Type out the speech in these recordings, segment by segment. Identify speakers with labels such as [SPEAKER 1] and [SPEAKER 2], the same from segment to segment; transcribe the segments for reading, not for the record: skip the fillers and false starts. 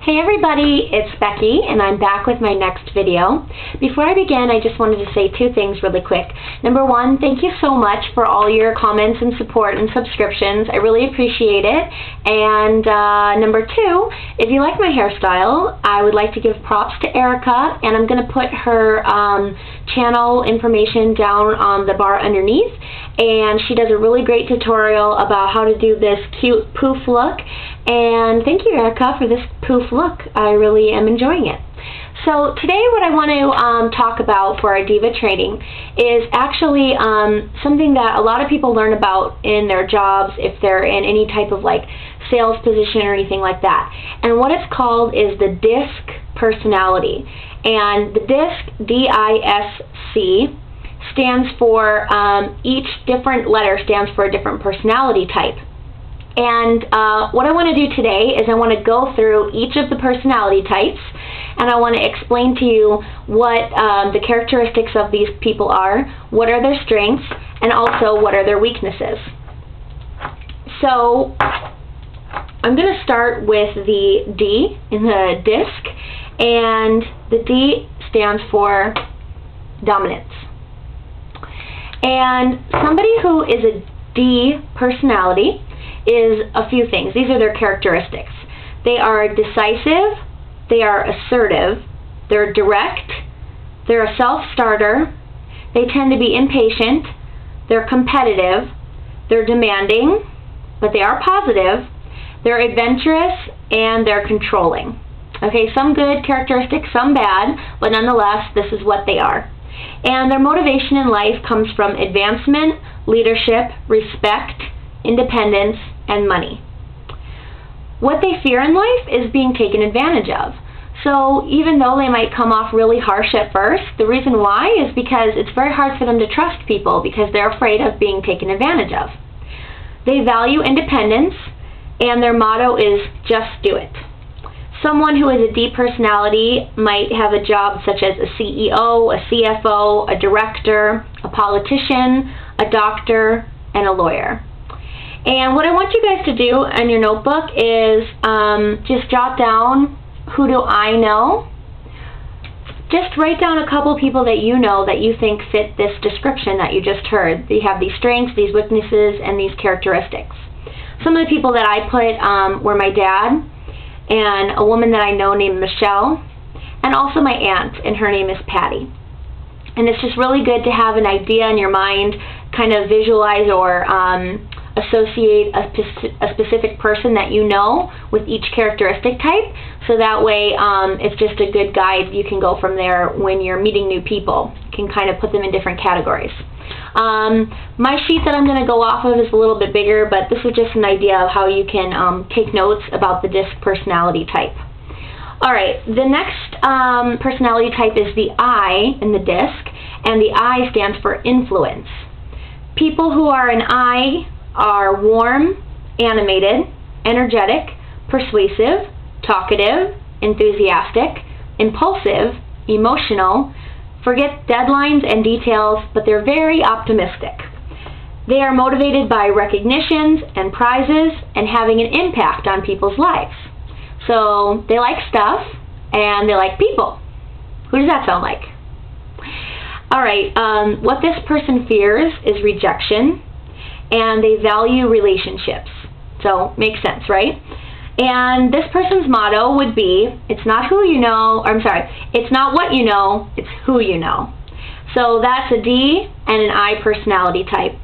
[SPEAKER 1] Hey everybody, it's Becky and I'm back with my next video. Before I begin, I just wanted to say two things really quick. Number one, thank you so much for all your comments and support and subscriptions. I really appreciate it. And number two, if you like my hairstyle, I would like to give props to Erika, and I'm going to put her channel information down on the bar underneath. And she does a really great tutorial about how to do this cute poof look. And thank you, Erika, for this poof look. I really am enjoying it. So today what I want to talk about for our diva training is actually something that a lot of people learn about in their jobs if they're in any type of like sales position or anything like that. And what it's called is the DISC personality. And the DISC, D-I-S-C, stands for, each different letter stands for a different personality type. And what I want to do today is I want to go through each of the personality types, and I want to explain to you what the characteristics of these people are, what are their strengths, and also what are their weaknesses. So I'm going to start with the D in the DISC, and the D stands for dominance. And somebody who is a D personality is a few things. These are their characteristics. They are decisive, they are assertive, they're direct, they're a self-starter, they tend to be impatient, they're competitive, they're demanding, but they are positive, they're adventurous, and they're controlling. Okay, some good characteristics, some bad, but nonetheless, this is what they are. And their motivation in life comes from advancement, leadership, respect, independence, and money. What they fear in life is being taken advantage of. So even though they might come off really harsh at first, the reason why is because it's very hard for them to trust people because they're afraid of being taken advantage of. They value independence, and their motto is just do it. Someone who is a D personality might have a job such as a CEO, a CFO, a director, a politician, a doctor, and a lawyer. And what I want you guys to do in your notebook is just jot down who do I know. Just write down a couple people that you know that you think fit this description that you just heard. They have these strengths, these weaknesses, and these characteristics. Some of the people that I put were my dad, and a woman that I know named Michelle, and also my aunt, and her name is Patty. And it's just really good to have an idea in your mind, kind of visualize or associate a specific person that you know with each characteristic type, so that way it's just a good guide. You can go from there when you're meeting new people. You can kind of put them in different categories. My sheet that I'm going to go off of is a little bit bigger, but this is just an idea of how you can take notes about the DISC personality type. Alright, the next personality type is the I in the DISC, and the I stands for influence. People who are an I are warm, animated, energetic, persuasive, talkative, enthusiastic, impulsive, emotional, forget deadlines and details, but they're very optimistic. They are motivated by recognitions and prizes and having an impact on people's lives. So they like stuff and they like people. Who does that sound like? Alright, what this person fears is rejection, and they value relationships. So makes sense, right? And this person's motto would be, it's not who you know, or I'm sorry, it's not what you know, it's who you know. So that's a D and an I personality type.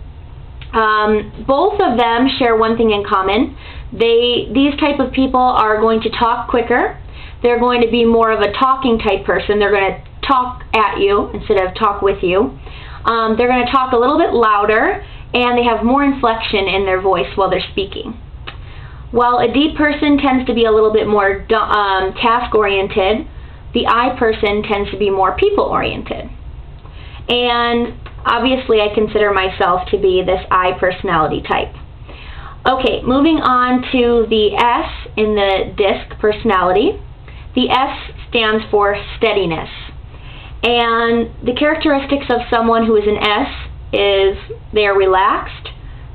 [SPEAKER 1] Both of them share one thing in common. These type of people are going to talk quicker. They're going to be more of a talking type person. They're going to talk at you instead of talk with you. They're going to talk a little bit louder, and they have more inflection in their voice while they're speaking. While a D person tends to be a little bit more task-oriented, the I person tends to be more people-oriented. And obviously I consider myself to be this I personality type. Okay, moving on to the S in the DISC personality. The S stands for steadiness. And the characteristics of someone who is an S is they are relaxed,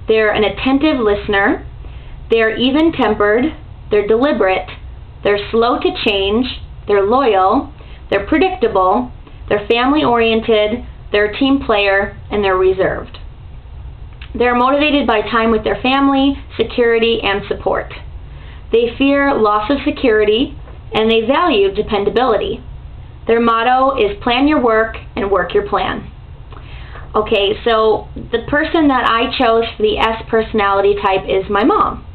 [SPEAKER 1] they're an attentive listener, they're even-tempered, they're deliberate, they're slow to change, they're loyal, they're predictable, they're family-oriented, they're a team player, and they're reserved. They're motivated by time with their family, security, and support. They fear loss of security, and they value dependability. Their motto is plan your work and work your plan. Okay, so the person that I chose for the S personality type is my mom.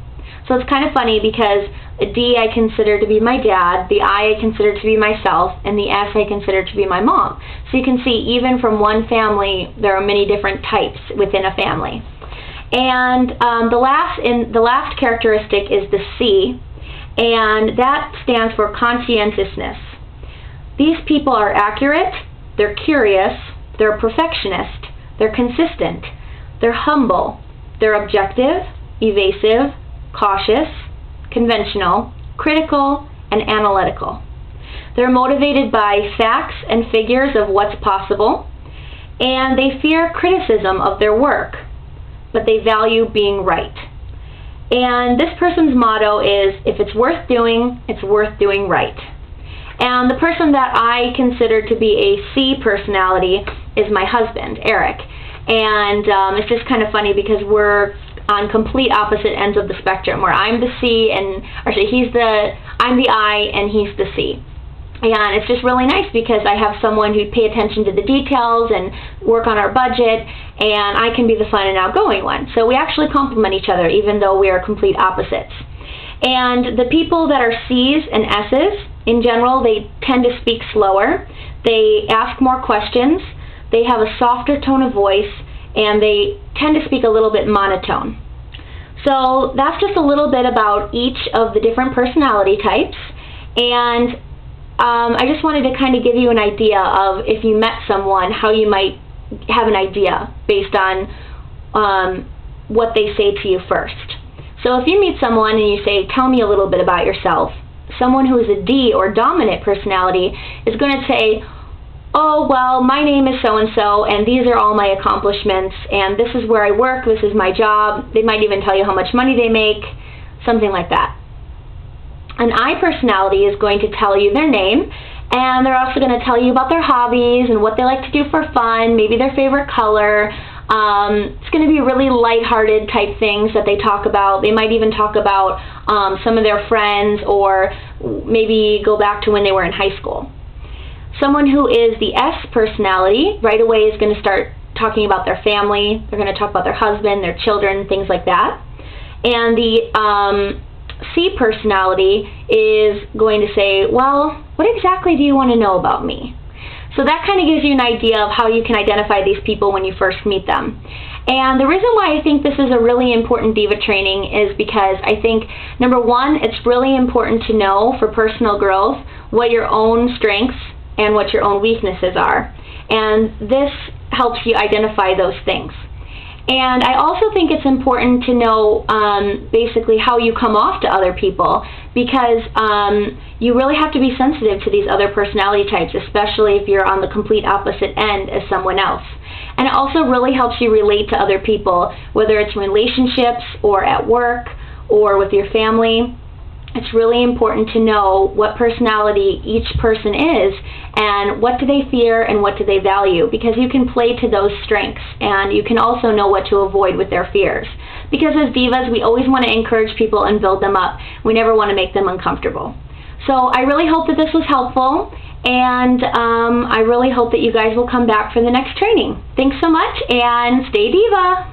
[SPEAKER 1] So it's kind of funny because a D I consider to be my dad, the I consider to be myself, and the S I consider to be my mom. So you can see even from one family there are many different types within a family. And the last characteristic is the C, and that stands for conscientiousness. These people are accurate, they're curious, they're a perfectionist, they're consistent, they're humble, they're objective, evasive, cautious, conventional, critical, and analytical. They're motivated by facts and figures of what's possible, and they fear criticism of their work, but they value being right. And this person's motto is, if it's worth doing right. And the person that I consider to be a C personality is my husband, Eric. And it's just kind of funny because we're on complete opposite ends of the spectrum, where I'm the C and I'm the I and he's the C. And it's just really nice because I have someone who'd pay attention to the details and work on our budget, and I can be the fun and outgoing one. So we actually complement each other even though we are complete opposites. And the people that are C's and S's, in general, they tend to speak slower, they ask more questions, they have a softer tone of voice, and they tend to speak a little bit monotone. So that's just a little bit about each of the different personality types, and I just wanted to kind of give you an idea of, if you met someone, how you might have an idea based on what they say to you first. So if you meet someone and you say, tell me a little bit about yourself, someone who is a D or dominant personality is going to say, oh, well, my name is so-and-so, and these are all my accomplishments, and this is where I work, this is my job. They might even tell you how much money they make, something like that. An I personality is going to tell you their name, and they're also going to tell you about their hobbies and what they like to do for fun, maybe their favorite color. It's going to be really lighthearted type things that they talk about. They might even talk about some of their friends, or maybe go back to when they were in high school. Someone who is the S personality right away is going to start talking about their family. They're going to talk about their husband, their children, things like that. And the C personality is going to say, well, what exactly do you want to know about me? So that kind of gives you an idea of how you can identify these people when you first meet them. And the reason why I think this is a really important diva training is because I think, number one, it's really important to know for personal growth what your own strengths and what your own weaknesses are. And this helps you identify those things. And I also think it's important to know basically how you come off to other people, because you really have to be sensitive to these other personality types, especially if you're on the complete opposite end as someone else. And it also really helps you relate to other people, whether it's relationships or at work or with your family. It's really important to know what personality each person is and what do they fear and what do they value, because you can play to those strengths and you can also know what to avoid with their fears. Because as divas, we always want to encourage people and build them up. We never want to make them uncomfortable. So I really hope that this was helpful, and I really hope that you guys will come back for the next training. Thanks so much, and stay diva!